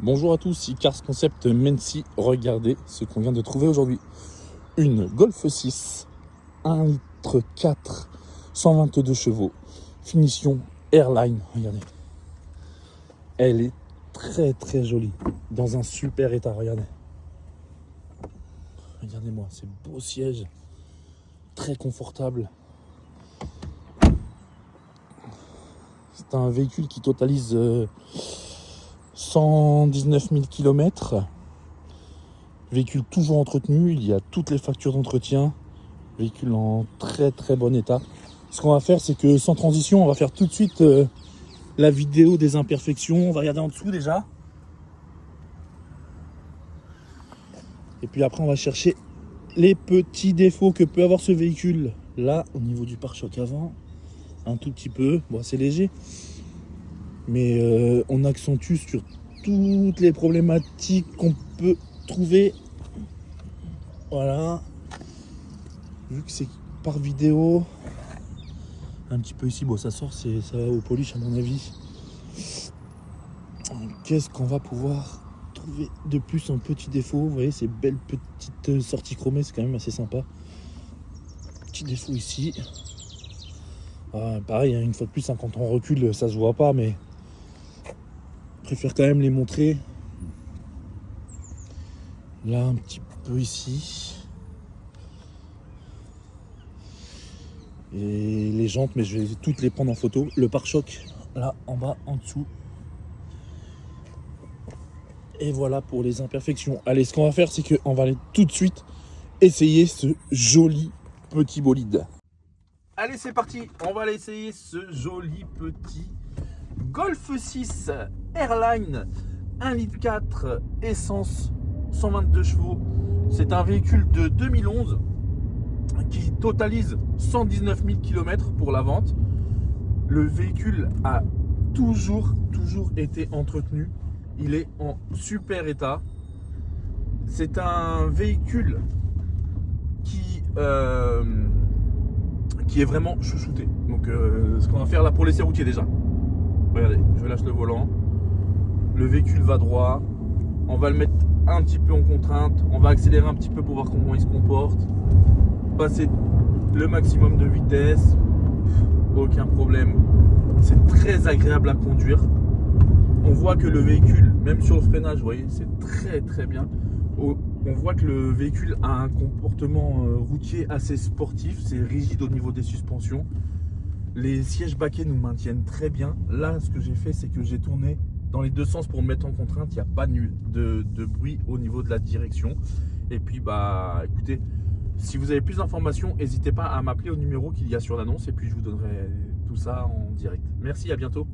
Bonjour à tous, Cars Concept Mency. Regardez ce qu'on vient de trouver aujourd'hui. Une Golf 6, 1,4 litre, 122 chevaux, finition Airline. Regardez. Elle est très très jolie, dans un super état, regardez. Regardez-moi, ces beaux sièges, très confortable. C'est un véhicule qui totalise 119 000 km. Véhicule toujours entretenu, il y a toutes les factures d'entretien. Véhicule en très très bon état. Ce qu'on va faire, c'est que sans transition, on va faire tout de suite la vidéo des imperfections. On va regarder en dessous déjà. Et puis après, on va chercher les petits défauts que peut avoir ce véhicule. Là, au niveau du pare-choc avant, un tout petit peu, bon, c'est léger. Mais on accentue sur toutes les problématiques qu'on peut trouver. Voilà. Vu que c'est par vidéo, un petit peu ici, bon ça sort, ça va au polish à mon avis. Qu'est-ce qu'on va pouvoir trouver de plus en petits défauts? Vous voyez ces belles petites sorties chromées, c'est quand même assez sympa. Petit défaut ici. Ah, pareil, hein, une fois de plus, hein, quand on recule, ça se voit pas, mais je préfère quand même les montrer. Là, un petit peu ici. Et les jantes, mais je vais toutes les prendre en photo. Le pare-choc, là, en bas, en dessous. Et voilà pour les imperfections. Allez, ce qu'on va faire, c'est qu'on va aller tout de suite essayer ce joli petit bolide. Allez, c'est parti. On va aller essayer ce joli petit Golf 6 Airline 1,4 litre, essence, 122 chevaux. C'est un véhicule de 2011 qui totalise 119 000 km pour la vente. Le véhicule a toujours été entretenu. Il est en super état. C'est un véhicule qui est vraiment chouchouté. Donc ce qu'on va faire là pour l'essai routier déjà. Regardez, je lâche le volant. Le véhicule va droit. On va le mettre un petit peu en contrainte. On va accélérer un petit peu pour voir comment il se comporte. Passer le maximum de vitesse. Aucun problème. C'est très agréable à conduire. On voit que le véhicule, même sur le freinage, vous voyez, c'est très très bien. On voit que le véhicule a un comportement routier assez sportif. C'est rigide au niveau des suspensions. Les sièges baquets nous maintiennent très bien. Là, ce que j'ai fait, c'est que j'ai tourné dans les deux sens pour me mettre en contrainte. Il n'y a pas de bruit au niveau de la direction. Et puis, bah, écoutez, si vous avez plus d'informations, n'hésitez pas à m'appeler au numéro qu'il y a sur l'annonce. Et puis, je vous donnerai tout ça en direct. Merci, à bientôt.